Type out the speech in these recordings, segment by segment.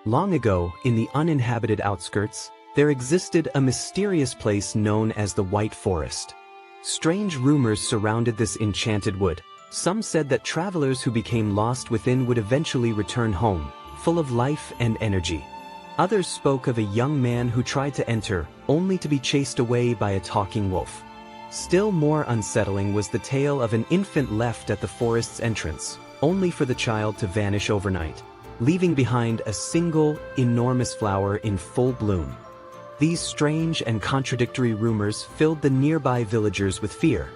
Long ago, in the uninhabited outskirts, there existed a mysterious place known as the White Forest. Strange rumors surrounded this enchanted wood. Some said that travelers who became lost within would eventually return home, full of life and energy. Others spoke of a young man who tried to enter, only to be chased away by a talking wolf. Still more unsettling was the tale of an infant left at the forest's entrance, only for the child to vanish overnight, leaving behind a single, enormous flower in full bloom. These strange and contradictory rumors filled the nearby villagers with fear.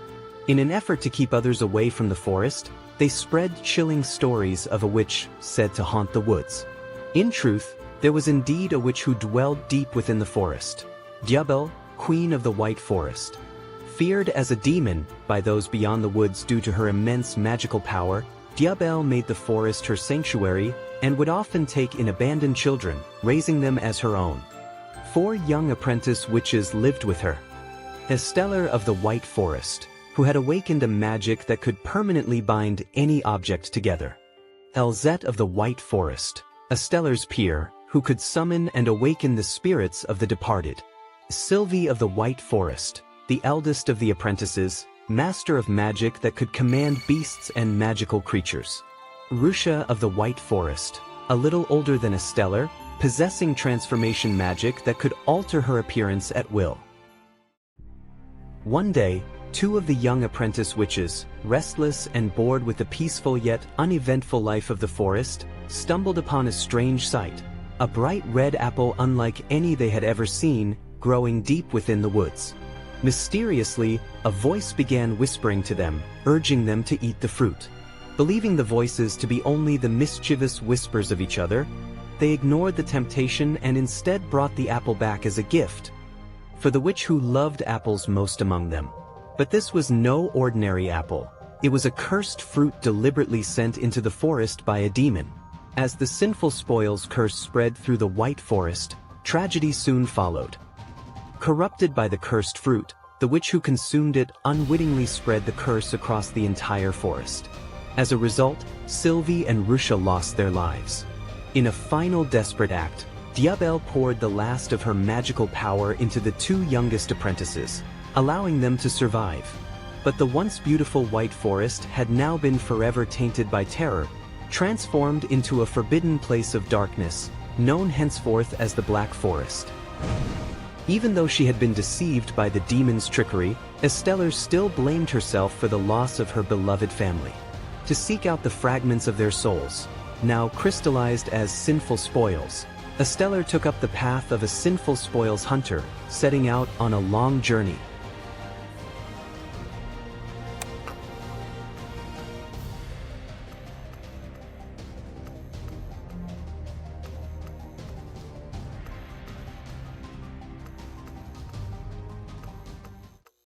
In an effort to keep others away from the forest, they spread chilling stories of a witch said to haunt the woods. In truth, there was indeed a witch who dwelled deep within the forest. Duel, Queen of the White Forest. Feared as a demon by those beyond the woods due to her immense magical power, Duel made the forest her sanctuary and would often take in abandoned children, raising them as her own. 4 young apprentice witches lived with her. Estelle of the White Forest, who had awakened a magic that could permanently bind any object together. Elzette of the White Forest, Estelle's peer, who could summon and awaken the spirits of the departed. Sylvie of the White Forest, the eldest of the apprentices, master of magic that could command beasts and magical creatures. Rusha of the White Forest, a little older than Estelle, possessing transformation magic that could alter her appearance at will. One day, 2 of the young apprentice witches, restless and bored with the peaceful yet uneventful life of the forest, stumbled upon a strange sight. A bright red apple unlike any they had ever seen, growing deep within the woods. Mysteriously, a voice began whispering to them, urging them to eat the fruit. Believing the voices to be only the mischievous whispers of each other, they ignored the temptation and instead brought the apple back as a gift for the witch who loved apples most among them. But this was no ordinary apple. It was a cursed fruit deliberately sent into the forest by a demon. As the Sinful Spoils curse spread through the White Forest, tragedy soon followed. Corrupted by the cursed fruit, the witch who consumed it unwittingly spread the curse across the entire forest. As a result, Sylvie and Rusha lost their lives. In a final desperate act, Duel poured the last of her magical power into the 2 youngest apprentices, allowing them to survive. But the once beautiful White Forest had now been forever tainted by terror, transformed into a forbidden place of darkness, known henceforth as the Black Forest. Even though she had been deceived by the demon's trickery, Estelle still blamed herself for the loss of her beloved family. To seek out the fragments of their souls, now crystallized as Sinful Spoils, Estelle took up the path of a Sinful Spoils hunter, setting out on a long journey.